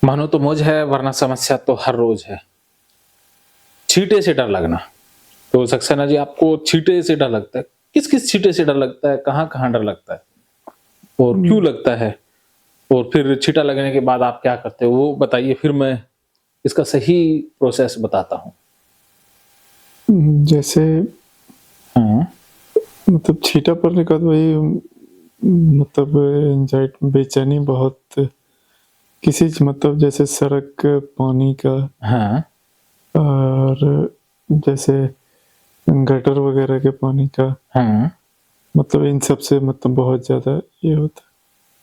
मानो तो मौज है वरना समस्या तो हर रोज है। छींटे से डर लगना। तो सक्सेना जी आपको छींटे से डर लगता है। किस-किस छींटे से डर लगता है? कहाँ-कहाँ डर लगता है? और क्यों लगता है? और फिर छींटा लगने के बाद आप क्या करते हो? वो बताइए फिर मैं इसका सही प्रोसेस बताता हूँ। जैसे हाँ, मतलब छींटा पड़ने के बाद वही मतलब एंग्ज़ायटी बेचैनी बहुत किसी मतलब जैसे सड़क पानी का हाँ। और जैसे गटर वगैरह के पानी का हाँ। मतलब इन सब से मतलब बहुत ज़्यादा ये होता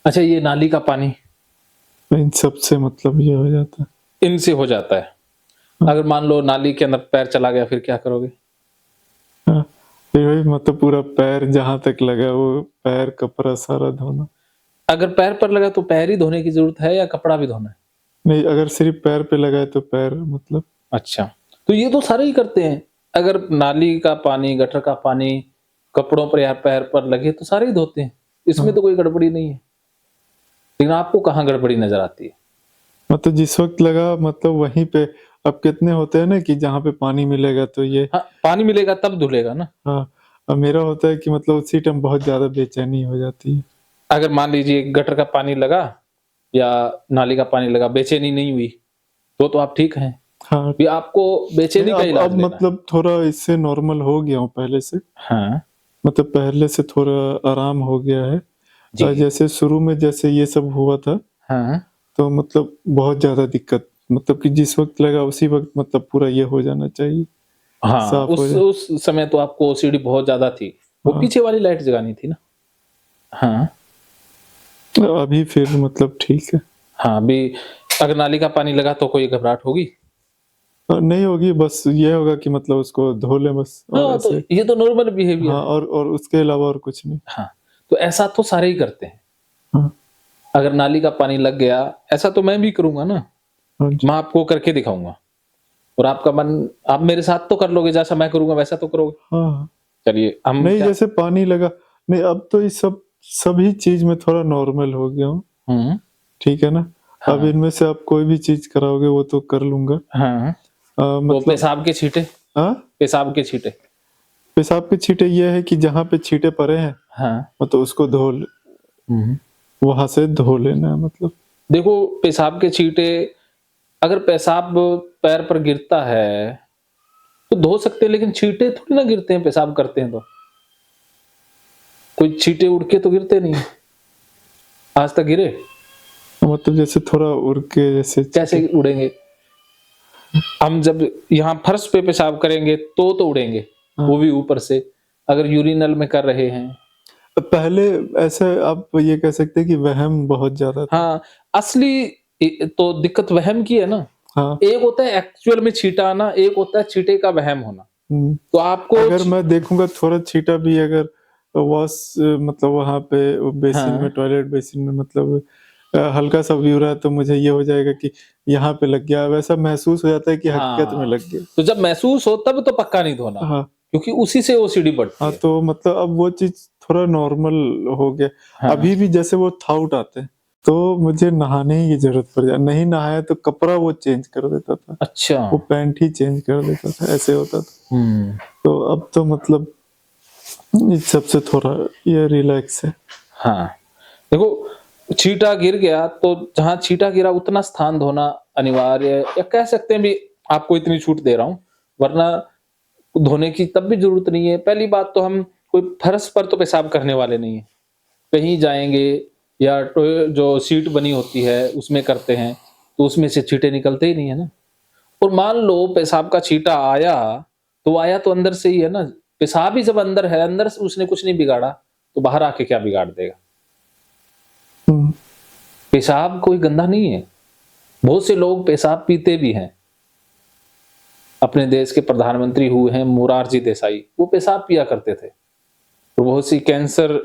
अच्छा ये नाली का पानी है। इन सब से मतलब ये हो जाता है। इनसे हो जाता है। हाँ, अगर मान लो नाली के अंदर पैर चला गया फिर क्या करोगे? हाँ। फिर वही मतलब पूरा पैर जहाँ तक लगा वो पैर, कपड़ा सारा धोना। अगर पैर पर लगा तो पैर ही धोने की ज़रूरत है या कपड़ा भी धोना है? नहीं, अगर सिर्फ़ पैर पे लगा है तो पैर मतलब अच्छा, तो ये तो सारे ही करते हैं। अगर नाली का पानी, गटर का पानी कपड़ों पर या पैर पर लगे तो सारे ही धोते हैं। इसमें हाँ, तो कोई गड़बड़ी नहीं है। लेकिन आपको कहाँ गड़बड़ी नज़र आती है? मतलब जिस वक़्त लगा मतलब वहीं पे अब कितने होते हैं ना कि जहाँ पे पानी मिलेगा तो ये हाँ, पानी मिलेगा तब धुलेगा ना। हाँ, अब मेरा होता है कि मतलब उसी टाइम बहुत ज़्यादा बेचैनी हो जाती है। अगर मान लीजिए गटर का पानी लगा या नाली का पानी लगा, बेचैनी नहीं हुई, तो आप ठीक हैं। हाँ, ये आपको नहीं बेचैनी का अब इलाज लेना है। मतलब थोड़ा इससे नॉर्मल हो गया हूँ पहले से। हाँ, मतलब पहले से थोड़ा आराम हो गया है। जी। जैसे शुरू में जैसे ये सब हुआ था, हाँ, तो मतलब बहुत ज़्यादा दिक्कत मतलब कि जिस वक़्त लगा उसी वक़्त मतलब पूरा ये हो जाना चाहिए, हाँ, साफ़ हो जाए। उस समय तो आपको ओसीडी बहुत ज़्यादा थी। वो हाँ, पीछे वाली लाइट जगानी थी ना। हाँ, अभी फिर मतलब ठीक है। हाँ, अभी अगर नाली का पानी लगा तो कोई घबराहट होगी? नहीं होगी बस ये होगा कि मतलब उसको धो लें बस और हाँ, तो ऐसे ये तो नॉर्मल बिहेवियर हाँ, है। और उसके अलावा और कुछ नहीं। हाँ, तो ऐसा तो सारे ही करते हैं। हाँ, अगर नाली का पानी लग गया, ऐसा तो मैं भी करूँगा ना। हाँ जी। मैं आपको करके दिखाऊँगा और आपका मन आप मेरे साथ तो कर लोगे, जैसा मैं करूँगा वैसा तो करोगे। हाँ, हाँ। चलिए हम नहीं क्या जैसे पानी लगा नहीं अब तो ये सब सभी चीज़ में थोड़ा नॉर्मल हो गया हूँ, हुँ, ठीक है ना? अब हाँ, इनमें से आप कोई भी चीज़ कराओगे वो तो कर लूँगा। हाँ। तो मतलब हाँ? पेशाब के छींटे। पेशाब के छींटे ये है कि जहाँ पे छींटे पड़े हैं, हाँ। मतलब उसको धो ल हुँ। वहाँ से धो लेना है मतलब। देखो पेशाब के छींटे अगर पेशाब पैर पर गिरता है, तो धो सकते हैं लेकिन छींटे थोड़ी ना गिरते हैं पेशाब करते हैं तो। कोई छींटे उड़ के तो गिरते नहीं हैं। आज तक गिरे? मतलब जैसे थोड़ा उड़ के जैसे छींटे कैसे उड़ेंगे? हम जब यहाँ फर्श पे पेशाब करेंगे तो उड़ेंगे, हाँ। वो भी ऊपर से। अगर यूरिनल में कर रहे हैं पहले ऐसे आप ये कह सकते हैं कि वहम बहुत ज़्यादा था। हाँ, असली तो दिक्कत वहम की है ना। हाँ। एक होता है एक्चुअल में छींटा आना, एक होता है छींटे का वहम होना। हुँ। तो आपको अगर मैं देखूँगा थोड़ा छींटा भी अगर वॉश मतलब वहाँ पे वो बेसिन हाँ, में टॉयलेट बेसिन में मतलब हल्का-सा भी हो रहा है तो मुझे ये हो जाएगा कि यहाँ पे लग गया, वैसा महसूस हो जाता है कि हकीकत में हाँ। लग गया। तो जब महसूस हो तब तो पक्का नहीं धोना, हाँ, क्योंकि उसी से ओसीडी बढ़ती हाँ, है। तो मतलब अब वो चीज़ थोड़ा नॉर्मल हो गया। हाँ, अभी भी जैसे वो थाउट आते हैं, तो मुझे नहाने की ज़रूरत पड़ जाए नहीं नहाया तो कपड़ा वो चेंज कर देता था। अच्छा। वो पैंट ही चेंज कर देता था, ऐसे होता था। हुँ, तो अब तो मतलब इस सब से थोड़ा ये रिलैक्स है। हाँ। देखो छींटा गिर गया तो जहाँ छींटा गिरा उतना स्थान धोना अनिवार्य है या कह सकते हैं भी आपको इतनी छूट दे रहा हूँ, वरना धोने की तब भी ज़रूरत नहीं है। पहली बात तो हम कोई फर्श पर तो पेशाब करने वाले नहीं हैं। कहीं जाएँगे या जो सीट बनी होती है उसमें करते हैं, तो उसमें से छींटे निकलते ही नहीं है ना। और मान लो पेशाब का छींटा आया, तो आया तो अंदर से ही है ना। पेशाब ही जब अंदर है, अंदर से उसने कुछ नहीं बिगाड़ा, तो बाहर आके क्या बिगाड़ देगा? हुँ, पेशाब कोई गंदा नहीं है। बहुत से लोग पेशाब पीते भी हैं। अपने देश के प्रधानमंत्री हुए हैं मोरारजी देसाई, वो पेशाब पिया करते थे। और बहुत सी कैंसर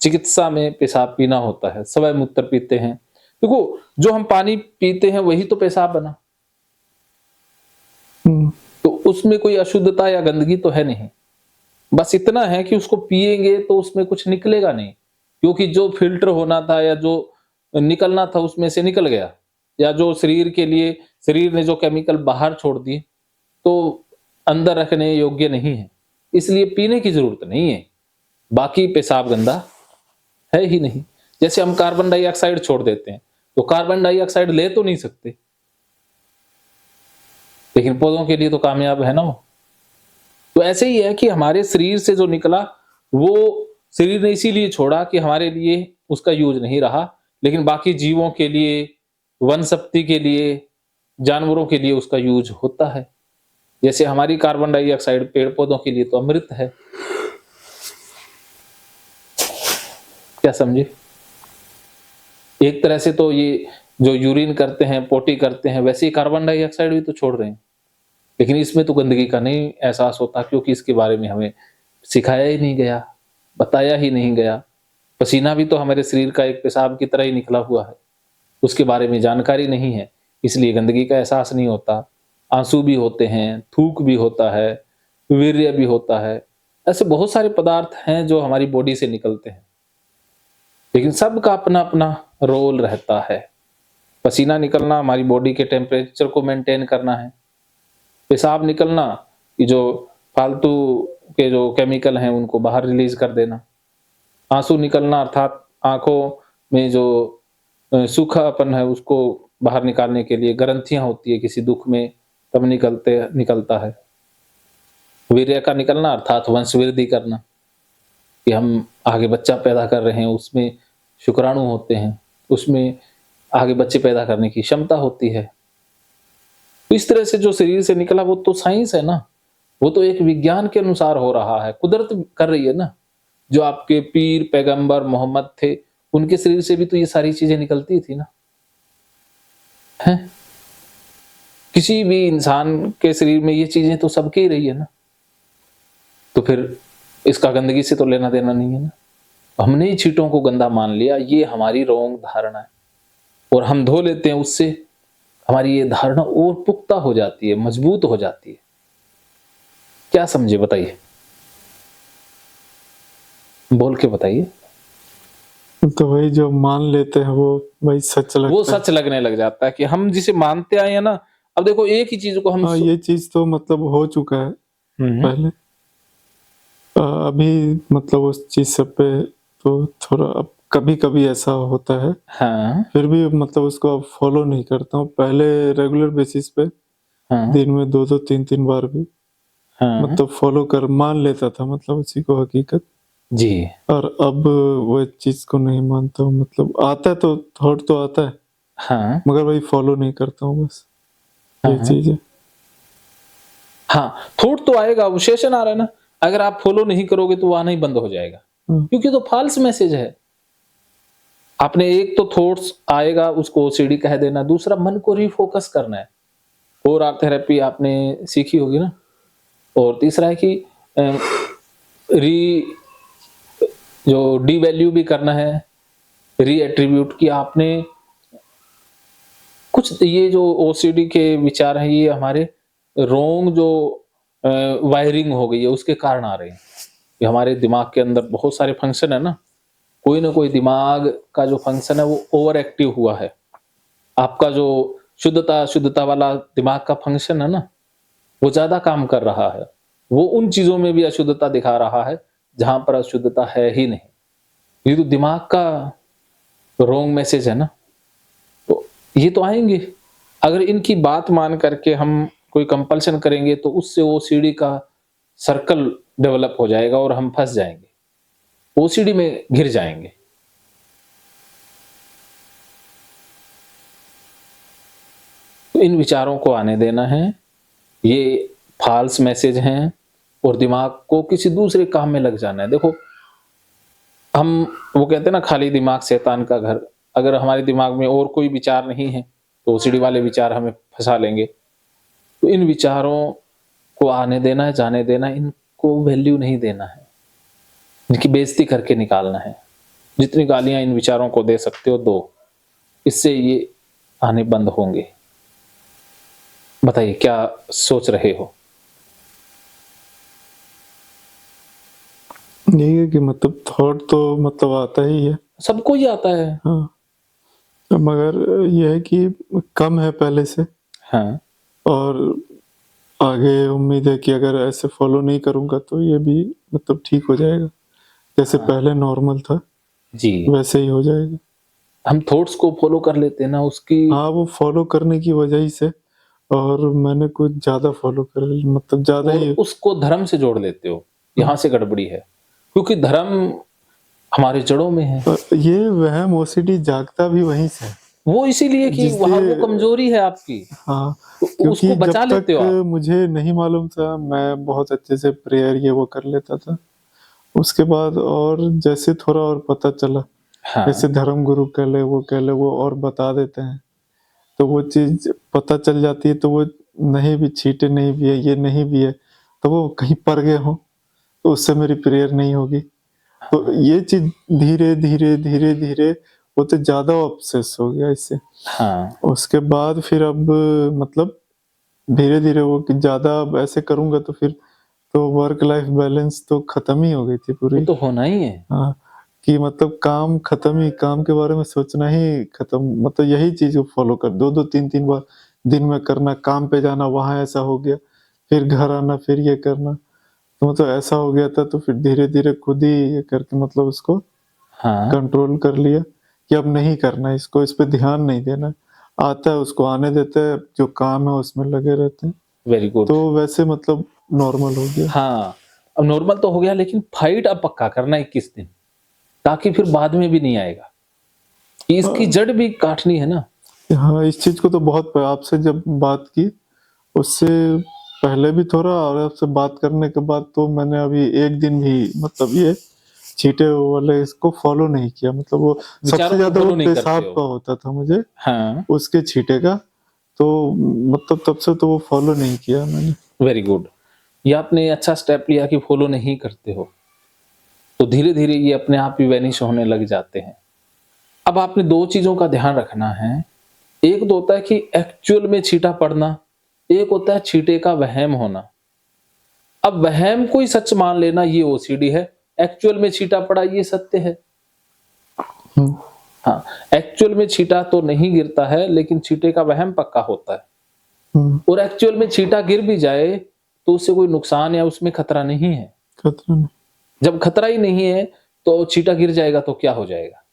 चिकित्सा में पेशाब पीना होता है, सवै मूत्र पीते हैं। देखो, जो हम पानी पीते हैं वही तो पेशाब बना। हुँ, तो उसमें कोई अशुद्धता या गंदगी तो है नहीं। बस इतना है कि उसको पिएँगे तो उसमें कुछ निकलेगा नहीं, क्योंकि जो फ़िल्टर होना था या जो निकलना था उसमें से निकल गया। या जो शरीर के लिए शरीर ने जो केमिकल बाहर छोड़ दिए तो अंदर रखने योग्य नहीं है, इसलिए पीने की जरूरत नहीं है। बाकी पेशाब गंदा है ही नहीं। जैसे हम कार्बन डाइऑक्साइड छोड़ देते हैं तो कार्बन डाइऑक्साइड ले तो नहीं सकते, लेकिन पौधों के लिए तो कामयाब है ना वो। तो ऐसे ही है कि हमारे शरीर से जो निकला वो शरीर ने इसीलिए छोड़ा कि हमारे लिए उसका यूज नहीं रहा, लेकिन बाकी जीवों के लिए, वनस्पति के लिए, जानवरों के लिए उसका यूज होता है। जैसे हमारी कार्बन डाइऑक्साइड पेड़ पौधों के लिए तो अमृत है। क्या समझे? एक तरह से तो ये जो यूरिन करते हैं, पोटी करते हैं, वैसे ही कार्बन डाइऑक्साइड भी तो छोड़ रहे हैं, लेकिन इसमें तो गंदगी का नहीं एहसास होता, क्योंकि इसके बारे में हमें सिखाया ही नहीं गया, बताया ही नहीं गया। पसीना भी तो हमारे शरीर का एक पेशाब की तरह ही निकला हुआ है, उसके बारे में जानकारी नहीं है, इसलिए गंदगी का एहसास नहीं होता। आंसू भी होते हैं, थूक भी होता है, वीर्य भी होता है, ऐसे बहुत सारे पदार्थ हैं जो हमारी बॉडी से निकलते हैं, लेकिन सबका अपना अपना रोल रहता है। पसीना निकलना हमारी बॉडी के टेम्परेचर को मेंटेन करना है, पेशाब निकलना कि जो फालतू के जो केमिकल हैं उनको बाहर रिलीज कर देना, आंसू निकलना अर्थात आंखों में जो सूखापन है उसको बाहर निकालने के लिए ग्रंथियां होती है किसी दुख में तब निकलता है। वीर्य का निकलना अर्थात वंश वृद्धि करना, कि हम आगे बच्चा पैदा कर रहे हैं, उसमें शुक्राणु होते हैं, उसमें आगे बच्चे पैदा करने की क्षमता होती है। तो इस तरह से जो शरीर से निकला वो तो साइंस है ना, वो तो एक विज्ञान के अनुसार हो रहा है, कुदरत कर रही है ना। जो आपके पीर पैगंबर मोहम्मद थे उनके शरीर से भी तो ये सारी चीजें निकलती थी ना, हैं? किसी भी इंसान के शरीर में ये चीजें तो सबके ही रही है ना, तो फिर इसका गंदगी से तो लेना देना नहीं है ना। हमने ही चींटों को गंदा मान लिया, ये हमारी रोंग धारणा है, और हम धो लेते हैं, उससे हमारी ये धारणा और पुख्ता हो जाती है, मजबूत हो जाती है। क्या समझे बताइए, बोल के बताइए। तो वही जो मान लेते हैं वो वही सच लगता वो है। सच लगने लग जाता है कि हम जिसे मानते आए हैं ना। अब देखो एक ही चीज को हम हाँ, ये चीज तो मतलब हो चुका है पहले। अभी मतलब उस चीज सब पे तो थोड़ा अब कभी-कभी ऐसा होता है, हाँ, फिर भी मतलब उसको अब फॉलो नहीं करता हूँ। पहले रेगुलर बेसिस पे हाँ, दिन में 2-2 3-3 बार भी हाँ, मतलब फॉलो कर मान लेता था मतलब उसी को हकीकत। जी, और अब वो चीज़ को नहीं मानता हूँ, मतलब आता है तो थॉट तो आता है, हाँ, मगर वही फॉलो नहीं करता हूँ बस, हाँ, ये चीज़ है। हाँ, थॉट तो आएगा, अवशेषण आ रहा है ना। अगर आप फॉलो नहीं करोगे तो वो आना ही बंद हो जाएगा, हाँ, क्योंकि तो फॉल्स मैसेज है। आपने एक तो थॉट्स आएगा उसको ओसीडी कह देना, दूसरा मन को रीफोकस करना है। और आर्ट थेरेपी आपने सीखी होगी ना। और तीसरा है कि री जो डी वैल्यू भी करना है, री एट्रीब्यूट कि आपने कुछ ये जो ओसीडी के विचार हैं ये हमारे रोंग जो वायरिंग हो गई है उसके कारण आ रहे हैं। कि हमारे दिमाग के अंदर बहुत सारे फंक्शन है ना, कोई ना कोई दिमाग का जो फंक्शन है वो ओवर एक्टिव हुआ है। आपका जो शुद्धता वाला दिमाग का फंक्शन है ना, वो ज्यादा काम कर रहा है। वो उन चीजों में भी अशुद्धता दिखा रहा है जहां पर अशुद्धता है ही नहीं। ये तो दिमाग का रॉन्ग मैसेज है ना। तो ये तो आएंगे, अगर इनकी बात मान करके हम कोई कंपल्शन करेंगे तो उससे ओसीडी का सर्कल डेवलप हो जाएगा और हम फंस जाएंगे, ओसीडी में घिर जाएंगे। तो इन विचारों को आने देना है, ये फॉल्स मैसेज हैं, और दिमाग को किसी दूसरे काम में लग जाना है। देखो हम वो कहते हैं ना खाली दिमाग शैतान का घर। अगर हमारे दिमाग में और कोई विचार नहीं है तो ओसीडी वाले विचार हमें फंसा लेंगे। तो इन विचारों को आने देना है, जाने देना है, इनको वैल्यू नहीं देना है, इनकी बेइज्जती करके निकालना है। जितनी गालियां इन विचारों को दे सकते हो दो, इससे ये आने बंद होंगे। बताइए क्या सोच रहे हो? यही है कि मतलब थॉट तो मतलब आता ही है। सबको ही आता है। हाँ, मगर ये है कि कम है पहले से, हाँ, और आगे उम्मीद है कि अगर ऐसे फॉलो नहीं करूँगा तो ये भी मतलब ठीक हो जाएगा। जैसे हाँ। पहले नॉर्मल था, जी, वैसे ही हो जाएगा। हम थॉट्स को फ़ॉलो कर लेते हैं ना उसकी। हाँ, वो फॉलो करने की वजह ही से, और मैंने कुछ ज़्यादा फॉलो कर मतलब ज़्यादा और ही। उसको धर्म से जोड़ लेते हो, हाँ, यहाँ से गड़बड़ी है। क्योंकि धर्म हमारी जड़ों में है। ये वहम ओसीडी जागता भी वहीं से है, वो इसीलिए कि वहाँ वो जिसलिए कमज़ोरी है आपकी, हाँ, तो क्योंकि उसको जब बचा लेते तक हो आप। मुझे नहीं मालूम था, मैं बहुत अच्छे से प्रेयर ये वो कर लेता था। उसके बाद और जैसे थोड़ा और पता चला, हाँ, जैसे धर्म गुरु कह ले, वो कह ले, वो और बता देते हैं, तो वो चीज़ पता चल जाती है, तो वो नहीं भी, छींटे नहीं भी है, ये नहीं भी है, तो वो कहीं पड़ गए हों, तो उससे मेरी प्रेयर नहीं होगी। तो हाँ, ये चीज़ धीरे-धीरे, धीरे-धीरे होते ज़्यादा ऑब्सेस हो गया इससे। हाँ, उसके बाद फिर अब मतलब धीरे-धीरे वो कि ज़्यादा अब ऐसे करूँगा तो फिर तो वर्क लाइफ बैलेंस तो खत्म ही हो गई थी वो पूरी। तो होना ही है। हाँ, कि मतलब काम खत्म ही, काम के बारे में सोचना ही खत्म, मतलब यही चीज़ को फ़ॉलो कर 2-2 3-3 बार दिन में करना, काम पे जाना, वहाँ ऐसा हो गया, फिर घर आना, फिर ये करना। तो मतलब ऐसा हो गया था, तो फिर धीरे-धीरे खुद ही ये करके मतलब उसको हाँ, कंट्रोल कर लिया कि अब नहीं करना है इसको, इस पे ध्यान नहीं देना है। आता है उसको आने देते हैं, जो काम है उसमें लगे रहते हैं। Very good. तो वैसे मतलब नॉर्मल हो गया। हाँ, अब नॉर्मल तो हो गया लेकिन फाइट अब पक्का करना 21 दिन, ताकि फिर बाद में भी नहीं आएगा। कि इसकी हाँ, जड़ भी काटनी है ना। हाँ, इस चीज़ को तो बहुत आपसे जब बात की, उससे पहले भी थोड़ा, और आपसे बात करने के बाद तो मैंने अभी 1 दिन भी मतलब ये छींटे वाले इसको फ़ॉलो नहीं किया। मतलब वो सबसे विचारों को ज़्यादा वो फ़ॉलो नहीं करते पेशाब हो। का होता था मुझे, हाँ, उसके छींटे का, तो मतलब तब से तो वो फ़ॉलो नहीं किया मैंने। Very good. ये आपने अच्छा स्टेप लिया कि फ़ॉलो नहीं करते हो। तो धीरे-धीरे ये अपने आप ही वैनिश होने लग जाते हैं। अब आपने 2 चीज़ों का ध्यान रखना है। एक तो होता है कि एक्चुअल में छींटा पड़ना, एक होता है छींटे का वहम होना। अब वहम को ही सच मान लेना ये ओसीडी है, एक्चुअल में छींटा पड़ा ये सत्य है। हुँ, हाँ, एक्चुअल में छींटा तो नहीं गिरता है लेकिन छींटे का वहम पक्का होता है। हुँ, और एक्चुअल में छींटा गिर भी जाए तो उससे कोई नुकसान या उसमें खतरा नहीं है। खतरा नहीं। जब खतरा ही नहीं है तो छींटा गिर जाएगा तो क्या हो जाएगा?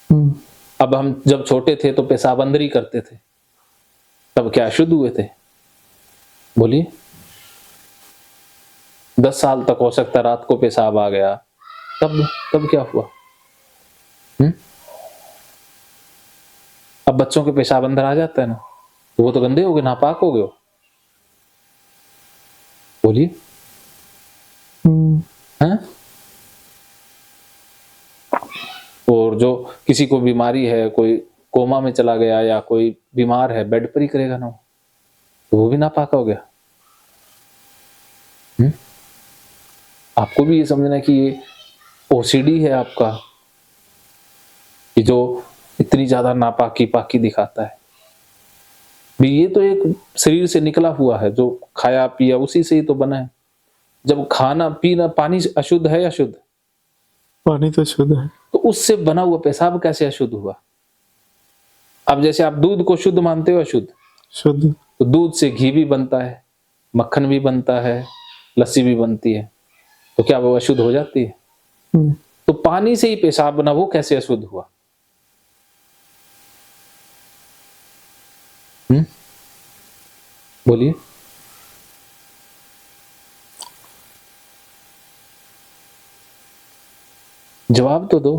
हुँ, अब हम जब छोटे थे तो पेशाब अंदर ही करते थे, तब क्या अशुद्ध हुए थे? बोलिए? 10 साल तक हो सकता है रात को पेशाब आ गया, तब तब क्या हुआ? हुँ? अब बच्चों के पेशाब अंदर आ जाता है ना, तो वो तो गंदे हो गए, नापाक हो गए हो। बोलिए? हुँ, हैं? और जो किसी को बीमारी है, कोई कोमा में चला गया या कोई बीमार है, बेड पर ही करेगा ना वो, तो वो भी नापाक हो गया। हुँ? आपको भी ये समझना है कि ये ओसीडी है आपका, कि जो इतनी ज़्यादा नापाकी-पाकी दिखाता है। भी ये तो एक शरीर से निकला हुआ है, जो खाया-पिया उसी से ही तो बना है। जब खाना-पीना पानी अशुद्ध है या शुद्ध? पानी तो शुद्ध है। तो उससे बना हुआ पेशाब कैसे अशुद्ध हुआ? अब जैसे आप दूध को शुद्ध मानते हो अशुद्ध, शुद्ध। तो दूध से घी भी बनता है, मक्खन भी बनता है, लस्सी भी बनती है, तो क्या वो अशुद्ध हो जाती है? हुँ, तो पानी से ही पेशाब बना, वो कैसे अशुद्ध हुआ? हुँ? बोलिए? जवाब तो दो।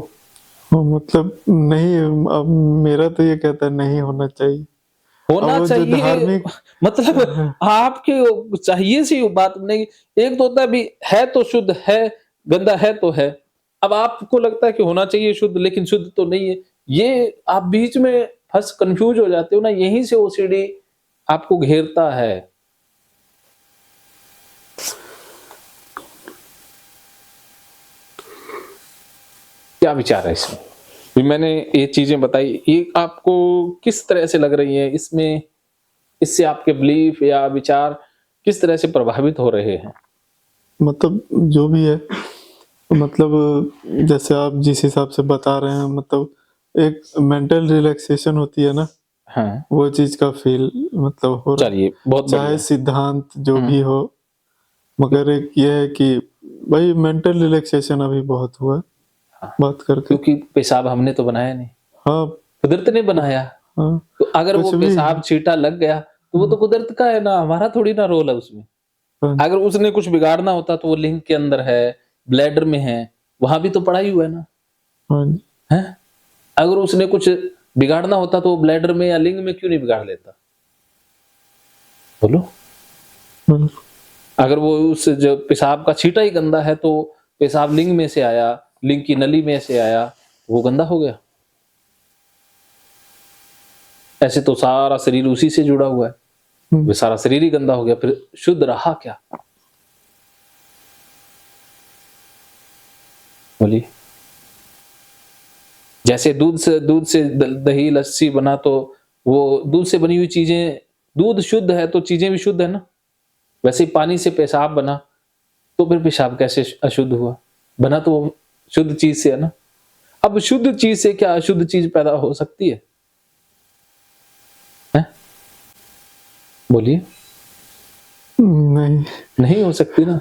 हाँ, मतलब नहीं, अब मेरा तो ये कहता है नहीं होना चाहिए। अब होना वो जो चाहिए धार्मिक मतलब आपके चाहिए सी बात नहीं। एक तो होता है भी है तो शुद्ध है, गंदा है तो है। अब आपको लगता है कि होना चाहिए शुद्ध लेकिन शुद्ध तो नहीं है। ये आप बीच में फँस कन्फ्यूज़ हो जाते हो ना, यहीं से ओसीडी आपको घेरता है। क्या विचार है इसमें? भी मैंने ये चीज़ें बताई, ये आपको किस तरह से लग रही हैं? इसमें इससे आपके बिलीफ या विचार किस तरह से प्रभावित हो रहे हैं? मतलब जो भी है, मतलब जैसे आप जिस हिसाब से बता रहे हैं, मतलब एक मेंटल रिलैक्सेशन होती है ना, हाँ, वो चीज का फील मतलब हो रहा है। चलिए बहुत चाहे बढ़िया। सिद्धांत जो हुँ, भी हो, मगर एक ये है कि भाई मेंटल रिलैक्सेशन अभी बहुत हुआ है हाँ, बात करके। क्योंकि पेशाब हमने तो बनाया नहीं, हाँ, कुदरत ने बनाया। हाँ, तो अगर वो कुछ भी पेशाब छींटा लग गया, तो वो तो कुदरत का है ना, हमारा थोड़ी ना रोल है उसमें। हाँ, अगर उसने कुछ बिगाड़ना होता तो वो लिंग के अंदर है, ब्लैडर में है, वहाँ भी तो पड़ा ही हुआ है ना, हाँ जी, हैं? अगर उसने कुछ बिगाड़ना होता तो वो ब्लैडर में या लिंग में क्यों नहीं बिगाड़ लेता? बोलो? बिल्कुल। अगर वो उस जो पेशाब का छींटा ही गंदा है तो पेशाब लिंग में से आया, लिंग की नली में से आया, वो गंदा हो गया। ऐसे तो सारा शरीर उसी से जुड़ा हुआ है, हुँ, वो सारा शरीर ही गंदा हो गया, फिर शुद्ध रहा क्या? बोलिए? जैसे दूध से दही, लस्सी बना तो वो दूध से बनी हुई चीज़ें दूध शुद्ध है तो चीज़ें भी शुद्ध है ना? वैसे ही पानी से पेशाब बना, तो फिर पेशाब कैसे अशुद्ध हुआ? बना तो वो शुद्ध चीज़ से है ना? अब शुद्ध चीज़ से क्या अशुद्ध चीज़ पैदा हो सकती है? हैं? बोलिए? नहीं। नहीं हो सकती ना।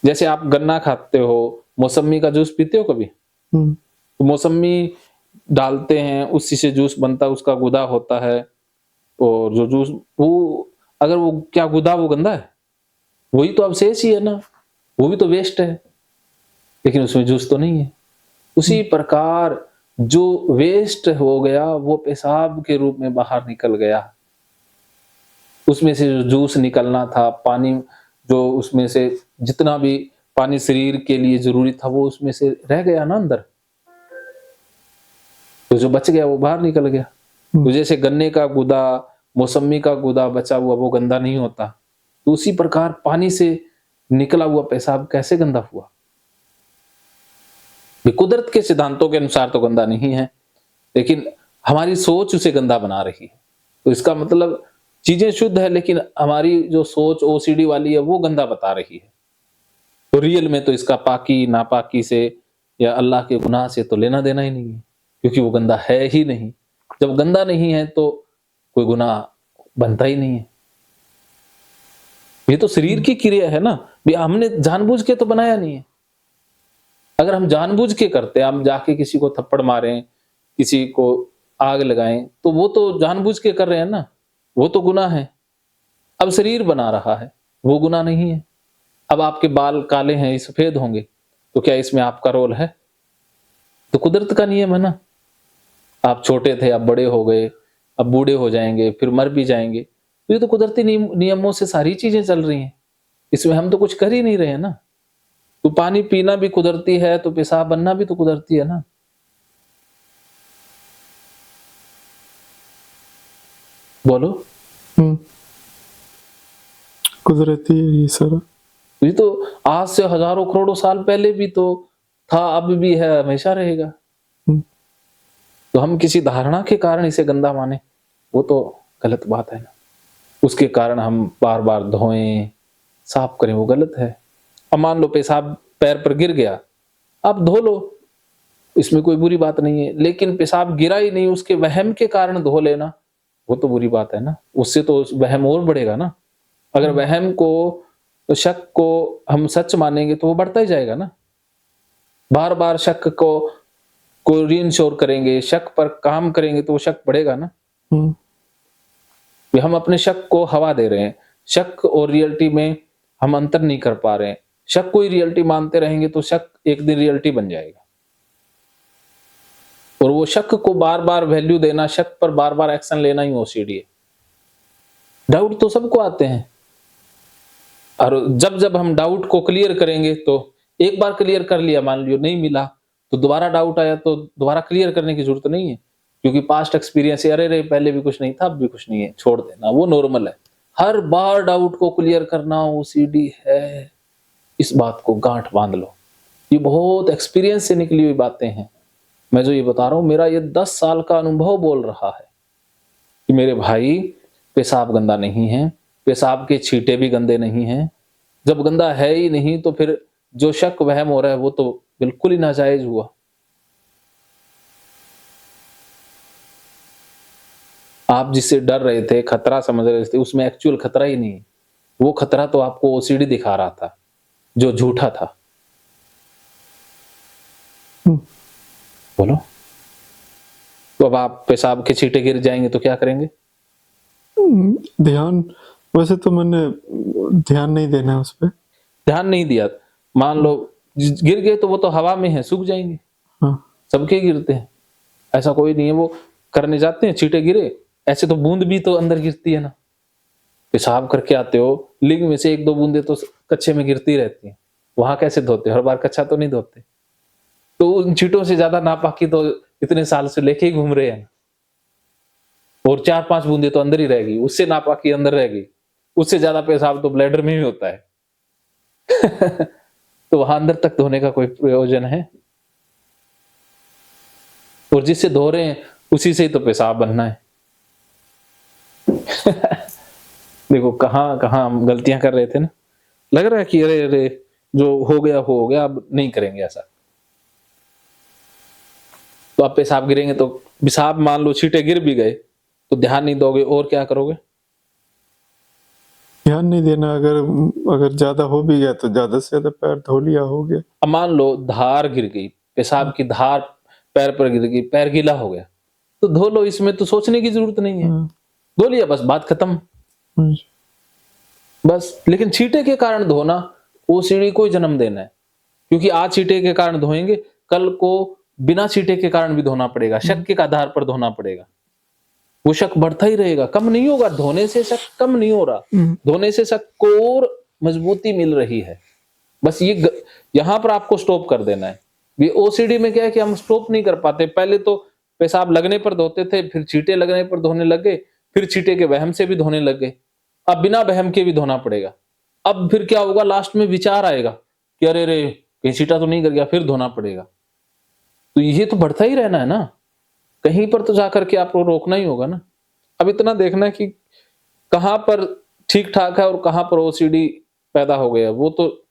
जैसे आप गन्ना खाते हो, मौसम्मी का जूस पीते हो कभी? हुँ, तो मौसम्मी डालते हैं, उसी से जूस बनता है, उसका गुदा होता है और जो जूस वो अगर वो क्या गुदा वो गंदा है? वही तो अवशेष ही है ना, वो भी तो वेस्ट है, लेकिन उसमें जूस तो नहीं है। हुँ, उसी प्रकार जो वेस्ट हो गया वो पेशाब के रूप में बाहर निकल गया। उसमें से जो जूस निकलना था, पानी जो उसमें से जितना भी पानी शरीर के लिए ज़रूरी था वो उसमें से रह गया ना अंदर। तो जो बच गया वो बाहर निकल गया। हुँ, तो जैसे गन्ने का गुदा, मौसम्मी का गुदा बचा हुआ वो गंदा नहीं होता। तो उसी प्रकार पानी से निकला हुआ पेशाब कैसे गंदा हुआ? ये कुदरत के सिद्धांतों के अनुसार तो गंदा नहीं है, लेकिन हमारी सोच उसे गंदा बना रही है। तो इसका मतलब चीज़ें शुद्ध है लेकिन हमारी जो सोच ओसीडी वाली है वो गंदा बता रही है। तो रियल में तो इसका पाकी, नापाकी से या अल्लाह के गुनाह से तो लेना-देना ही नहीं है, क्योंकि वो गंदा है ही नहीं। जब गंदा नहीं है तो कोई गुनाह बनता ही नहीं है। ये तो शरीर हुँ, की क्रिया है ना, भी हमने जानबूझ के तो बनाया नहीं है। अगर हम जानबूझ के करते हैं, हम जाके किसी को थप्पड़ मारें, किसी को आग लगाएँ, तो वो तो जानबूझ के कर रहे हैं ना, वो तो गुनाह है। अब शरीर बना रहा है, वो गुनाह नहीं है। अब आपके बाल काले हैं, ये सफ़ेद होंगे, तो क्या इसमें आपका रोल है? तो कुदरत का नियम है ना। आप छोटे थे, अब बड़े हो गए, अब बूढ़े हो जाएँगे, फिर मर भी जाएँगे। तो ये तो कुदरती नियमों से सारी चीज़ें चल रही हैं। इसमें हम तो कुछ कर ही नहीं रहे हैं ना। तो पानी पीना भी कुदरती है, तो पेशाब बनना भी तो कुदरती है ना। बोलो? हुँ, कुदरती है ये सारा। ये तो आज से हज़ारों करोड़ों साल पहले भी तो था, अब भी है, हमेशा रहेगा। हुँ, तो हम किसी धारणा के कारण इसे गंदा माने, वो तो गलत बात है ना। उसके कारण हम बार-बार धोएँ, साफ करें, वो गलत है। अब मान लो पेशाब पैर पर गिर गया, आप धो लो, इसमें कोई बुरी बात नहीं है। लेकिन पेशाब गिरा ही नहीं, उसके वहम के कारण धो लेना, वो तो बुरी बात है ना। उससे तो वहम और बढ़ेगा ना। अगर हुँ, वहम को, शक को हम सच मानेंगे तो वो बढ़ता ही जाएगा ना। बार-बार शक को रीइंश्योर करेंगे, शक पर काम करेंगे तो वो शक बढ़ेगा ना। हुँ, कि हम अपने शक को हवा दे रहे हैं। शक और रियलिटी में हम अंतर नहीं कर पा रहे हैं। शक को ही रियलिटी मानते रहेंगे तो शक एक दिन रियलिटी बन जाएगा। और वो शक को बार-बार वैल्यू देना, शक पर बार-बार एक्शन लेना ही ओसीडी है। डाउट तो सबको आते हैं और जब-जब हम डाउट को क्लियर करेंगे तो एक बार क्लियर कर लिया मान लीजिए नहीं मिला, तो दोबारा डाउट आया तो दोबारा क्लियर करने की ज़रूरत नहीं है। क्योंकि पास्ट एक्सपीरियंस है, अरे रे! पहले भी कुछ नहीं था, अब भी कुछ नहीं है, छोड़ देना, वो नॉर्मल है। हर बार डाउट को क्लियर करना ओसीडी है, इस बात को गाँठ बाँध लो। ये बहुत एक्सपीरियंस से निकली हुई बातें हैं। मैं जो ये बता रहा हूँ, मेरा ये 10 साल का अनुभव बोल रहा है कि मेरे भाई पेशाब गंदा नहीं है, पेशाब के छींटे भी गंदे नहीं हैं। जब गंदा है ही नहीं तो फिर जो शक वहम हो रहा है वो तो बिल्कुल ही नाजायज़ हुआ। आप जिससे डर रहे थे, खतरा समझ रहे थे, उसमें एक्चुअल खतरा ही नहीं है। वो खतरा तो आपको ओसीडी दिखा रहा था, जो झूठा था। बोलो। तो अब आप पेशाब के छींटे गिर जाएँगे तो क्या करेंगे? ध्यान, वैसे तो मैंने ध्यान नहीं देना है उस पे। ध्यान नहीं दिया। मान लो गिर गए तो वो तो हवा में है, सूख जाएँगे। हाँ, सबके गिरते हैं। ऐसा कोई नहीं है, वो करने जाते हैं, छींटे गिरे, ऐसे तो बूँद भी तो अंदर गिरती है ना। पेशाब करके आते हो, लिंग में से 1-2 बूँदें तो कच्छे में गिरती रहती हैं। वहाँ कैसे धोते हो? हर बार कच्छा तो नहीं धोते। तो उन छींटों से ज़्यादा नापाकी तो इतने साल से लेके ही घूम रहे हैं। और 4-5 बूँदें तो अंदर ही रह गई, उससे नापाकी अंदर रह गई। उससे ज़्यादा पेशाब तो ब्लैडर में ही होता है। तो वहाँ अंदर तक धोने का कोई प्रयोजन है? और जिससे धो रहे हैं, उसी से ही तो पेशाब बनना है। देखो कहाँ-कहाँ हम गलतियाँ कर रहे थे ना। लग रहा है कि अरे, अरे! जो हो गया, अब नहीं करेंगे ऐसा। तो अब पेशाब गिरेंगे तो पेशाब मान लो छींटे गिर भी गए, तो ध्यान नहीं दोगे और क्या करोगे? ध्यान नहीं देना, अगर ज़्यादा हो भी गया तो ज़्यादा से ज़्यादा पैर धो लिया, हो गया। अब मान लो धार गिर गई, पेशाब की धार पैर पर गिर गई, पैर गीला हो गया, तो धो लो, इसमें तो सोचने की ज़रूरत नहीं है। हाँ, धो लिया बस बात खत्म। हाँ, बस लेकिन छींटे के कारण धोना, ओसीडी को ही जन्म देना है। क्योंकि आज छींटे के कारण धोएँगे, कल को बिना छींटे के कारण भी धोना पड़ेगा, शक के आधार पर धोना पड़ेगा। वो शक बढ़ता ही रहेगा, कम नहीं होगा, धोने से शक कम नहीं हो रहा। धोने से शक को और मजबूती मिल रही है। बस यहाँ पर आपको स्टॉप कर देना है। ये ओसीडी में क्या है कि हम स्टॉप नहीं कर पाते। पहले तो पेशाब लगने पर धोते थे, फिर छींटे लगने पर धोने लग गए, फिर छींटे के वहम से भी धोने लग गए। अब बिना वहम के भी धोना पड़ेगा। अब फिर क्या होगा, लास्ट में विचार आएगा कि अरे रे, कहीं छींटा तो नहीं गिर गया, फिर धोना पड़ेगा। तो ये तो बढ़ता ही रहना है ना, कहीं पर तो जाकर के आपको रोकना ही होगा ना। अब इतना देखना है कि कहाँ पर ठीक-ठाक है और कहाँ पर ओसीडी पैदा हो गया, वो तो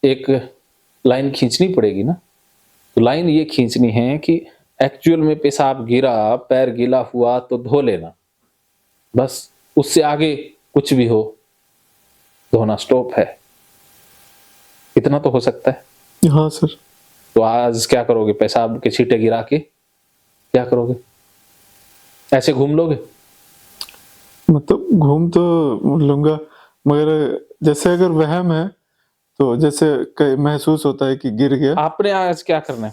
एक लाइन खींचनी पड़ेगी ना। तो लाइन ये खींचनी है कि एक्चुअल में पेशाब गिरा, पैर गीला हुआ तो धो लेना। बस उससे आगे कुछ भी हो, धोना स्टॉप है। इतना तो हो सकता है। हाँ सर। तो आज क्या करोगे? पेशाब के छींटे गिरा के क्या करोगे? ऐसे घूम लोगे? मतलब घूम तो लूँगा, मगर जैसे अगर वहम है, तो जैसे महसूस होता है कि गिर गया। आपने आज क्या करना है?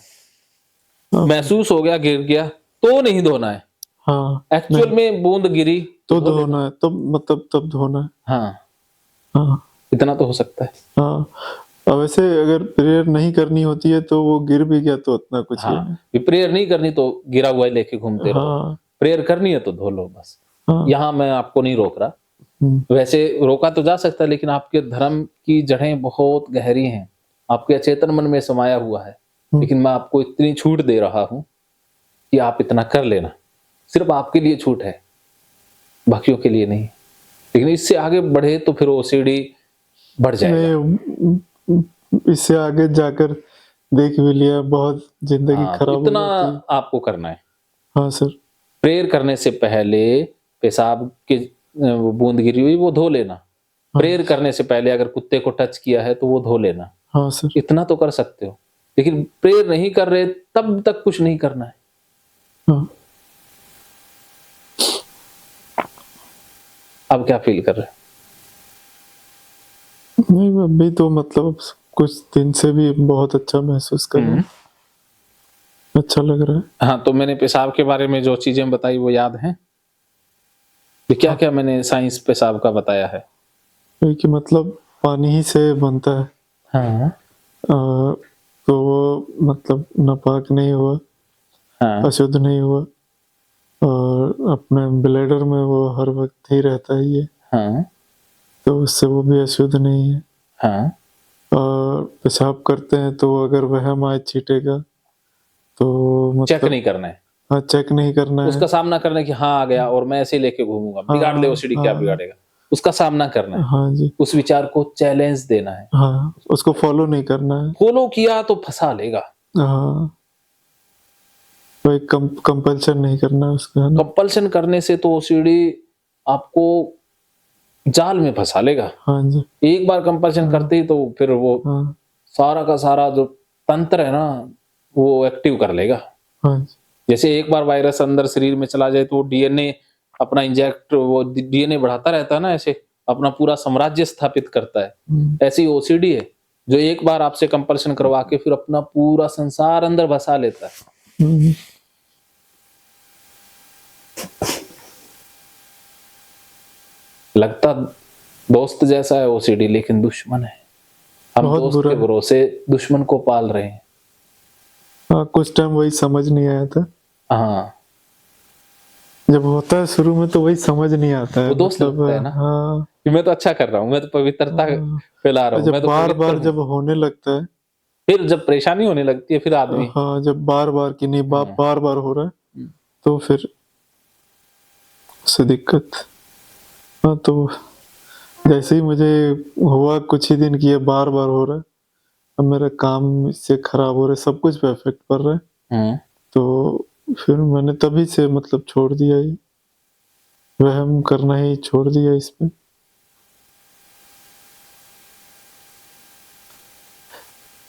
हाँ, महसूस हो गया गिर गया, तो नहीं धोना है। हाँ, एक्चुअल में बूंद गिरी तो धो लेना। धोना है, तब धोना है। हाँ, हाँ, इतना तो हो सकता है। हाँ। अब वैसे अगर प्रेयर नहीं करनी होती है तो वो गिर भी गया तो उतना कुछ ही नहीं। हाँ, ये प्रेयर नहीं करनी तो गिरा हुआ ही लेके घूमते रहो। हाँ, प्रेयर करनी है तो धो लो बस। हाँ। यहाँ मैं आपको नहीं रोक रहा। वैसे रोका तो जा सकता है, लेकिन आपके धर्म की जड़ें बहुत गहरी हैं। आपके अचेतन मन में समाया हुआ है। लेकिन मैं आपको इतनी छूट दे रहा हूँ कि आप इतना कर लेना। सिर्फ आपके लिए छूट है, बाकियों के लिए नहीं। लेकिन इससे आगे बढ़े तो फिर ओसीडी बढ़ जाएगा। नहीं, इससे आगे जाकर देख भी लिया, बहुत जिंदगी हाँ, खराब हो इतना जाती है। आपको करना है। हाँ सर। प्रेयर करने से पहले पेशाब की वो बूंद गिरी हुई वो धो लेना। प्रेयर करने से पहले अगर कुत्ते को टच किया है तो वो धो लेना। हाँ सर। इतना तो कर सकते हो। लेकिन प्रेयर नहीं कर रहे तब तक कुछ नहीं करना है। हाँ। अब क्या फील कर रहे हो? नहीं, अभी तो मतलब कुछ दिन से भी बहुत अच्छा महसूस कर रहा हूँ। अच्छा लग रहा है। हाँ, तो मैंने पेशाब के बारे में जो चीजें बताई वो याद हैं? क्या-क्या मैंने साइंस पेशाब का बताया है? कि मतलब पानी ही से बनता है। हाँ, तो वो मतलब नापाक नहीं हुआ, हाँ, अशुद्ध नहीं हुआ, और अपने ब्लैडर में वो हर वक्त ही रहता है ये, हाँ, तो उससे वो भी अशुद्ध नहीं है। हाँ। और पेशाब करते हैं तो अगर वहम आए छींटेगा तो चेक मतलब नहीं करना है। हाँ, चेक नहीं करना है। उसका सामना करना है कि हाँ, आ गया और मैं ऐसे ही लेके घूमूंगा। बिगाड़ दे ओसीडी, क्या हाँ, बिगाड़ेगा? उसका सामना करना है। हाँ जी। उस विचार को चैलेंज देना है। हाँ, उसको फॉलो नहीं करना है। फॉलो किया तो फंसा लेगा। हाँ, वही कंपल्शन नहीं करना उसका, है ना? कंपल्शन करने से तो ओसीडी आपको जाल में फंसा लेगा। हाँ जी। एक बार कंपल्शन करते ही तो फिर वो हाँ, सारा का सारा जो तंत्र है ना, वो एक्टिव कर लेगा। हाँ जी। जैसे एक बार वायरस अंदर शरीर में चला जाए तो डीएनए अपना इंजेक्ट, वो डीएनए बढ़ाता रहता है ना, ऐसे अपना पूरा साम्राज्य स्थापित करता है। हुँ, ऐसी ओसीडी है जो एक बार आपसे कंपल्शन करवा के फिर अपना पूरा संसार अंदर बसा लेता है। हुँ, लगता दोस्त जैसा है ओसीडी, लेकिन दुश्मन है। हम बहुत दोस्त बुरा के है। भरोसे दुश्मन को पाल रहे हैं। हाँ, कुछ टाइम वही समझ नहीं आया था। हाँ, जब होता है शुरू में तो वही समझ नहीं आता है, वो दोस्त मतलब लगता है ना हाँ, कि मैं तो अच्छा कर रहा हूँ, मैं तो पवित्रता हाँ। फैला रहा और हूँ, मैं जब तो पवित्र बार-बार हूँ। जब होने लगता है, फिर जब परेशानी होने लगती है फिर आदमी हाँ, जब बार-बार कि नहीं हाँ, बार-बार हो रहा है, हुँ, तो फिर उससे दिक्कत। हाँ, तो जैसे ही मुझे हुआ कुछ ही दिन कि ये बार-बार हो रहा है, अब मेरा काम इससे खराब हो रहा है, सब कुछ पे इफ़ेक्ट पड़ रहा है, हुँ, तो फिर मैंने तभी से मतलब छोड़ दिया ये, वहम करना ही छोड़ दिया इसमें।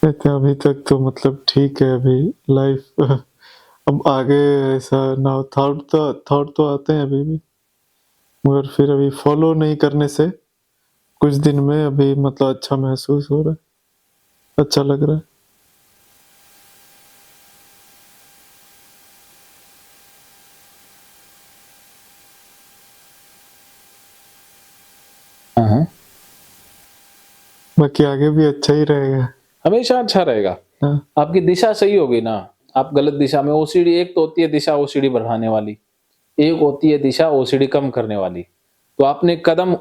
कहते हैं अभी तक तो मतलब ठीक है, अभी लाइफ़ अब आगे ऐसा ना हो, थॉट तो आते हैं अभी भी, मगर फिर अभी फ़ॉलो नहीं करने से कुछ दिन में अभी मतलब अच्छा महसूस हो रहा है, अच्छा लग रहा है। हाँ, हाँ, बाकी आगे भी अच्छा ही रहेगा। हमेशा अच्छा रहेगा। हाँ, आपकी दिशा सही होगी ना, आप गलत दिशा में ओसीडी, एक तो होती है दिशा ओसीडी बढ़ाने वाली, एक होती है दिशा ओसीडी कम करने वाली। तो आपने कदम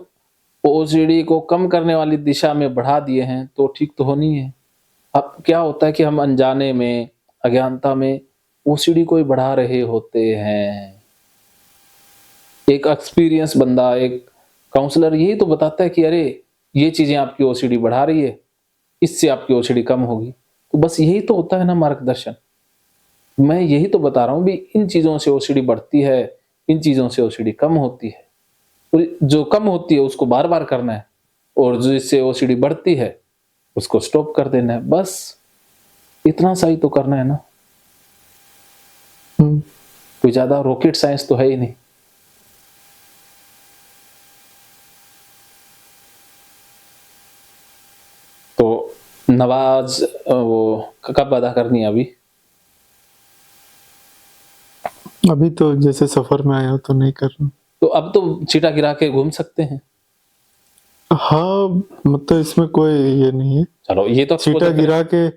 ओसीडी को कम करने वाली दिशा में बढ़ा दिए हैं, तो ठीक तो होनी है। अब क्या होता है कि हम अनजाने में, अज्ञानता में ओसीडी को ही बढ़ा रहे होते हैं। एक एक्सपीरियंस बंदा, एक काउंसलर यही तो बताता है कि अरे, ये चीज़ें आपकी ओसीडी बढ़ा रही है, इससे आपकी ओसीडी कम होगी। तो बस यही तो होता है ना मार्गदर्शन। मैं यही तो बता रहा हूँ भी इन चीज़ों से ओसीडी बढ़ती है, इन चीज़ों से ओसीडी कम होती है। तो जो कम होती है उसको बार-बार करना है और जिससे ओसीडी बढ़ती है, उसको स्टॉप कर देना है। बस इतना सा ही तो करना है ना। हुँ, कोई ज़्यादा रॉकेट साइंस तो है ही नहीं। तो नमाज़ वो कब अदा करनी है अभी? अभी तो जैसे सफ़र में आया हूँ तो नहीं कर रहा हूँ। तो अब तो छींटा गिरा के घूम सकते हैं। हाँ, मतलब इसमें कोई ये नहीं है। चलो ये तो छींटा एक्सपोज़र करें। गिरा के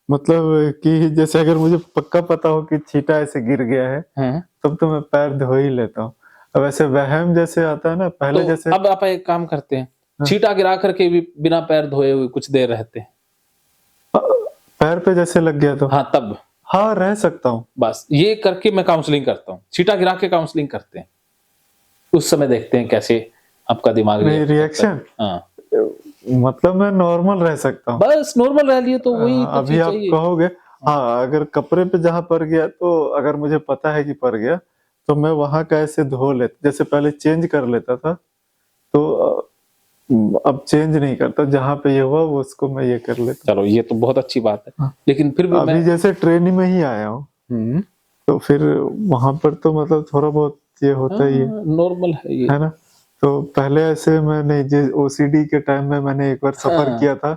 मतलब कि जैसे अगर मुझे पक्का पता हो कि छींटा ऐसे गिर गया है, हुँ। तब तो मैं पैर धो ही लेता हूँ। अब ऐसे वहम जैसे आता है ना, तो पहले जैसे अब आप एक काम करते हैं, हाँ, छींटा गिरा कर के भी बिना पैर धोए हुए कुछ देर रहते हैं। अ, पैर पे जैसे लग गया तो हाँ, तब हाँ, रह सकता हूँ। बस ये करके मैं काउंसलिंग करता हूँ। छींटा गिरा के काउंसलिंग करते हैं। उस समय देखते हैं कैसे आपका दिमाग नहीं, रिएक्ट करता है। रिएक्शन हाँ, मतलब मैं नॉर्मल रह सकता हूँ। बस नॉर्मल रह लिए तो वही तो अभी चीज़ आप चाहिए। कहोगे हाँ, अगर कपड़े पे जहाँ पड़ गया तो अगर मुझे पता है कि पड़ गया, तो मैं वहाँ का ऐसे धो लेता, जैसे पहले चेंज कर लेता था, तो अब चेंज नहीं करता, जहाँ पे ये हुआ वो उसको मैं ये कर लेता चलो ये तो बहुत अच्छी बात है। हूँ। लेकिन फिर भी मैं अभी जैसे ट्रेन में ही आया हूँ, हुँ, तो फिर वहाँ पर तो मतलब थोड़ा बहुत ये होता ही हाँ, नॉर्मल है ये। है ना? तो पहले ऐसे मैं नहीं, ओसीडी के टाइम में मैंने एक बार सफ़र हाँ, किया था,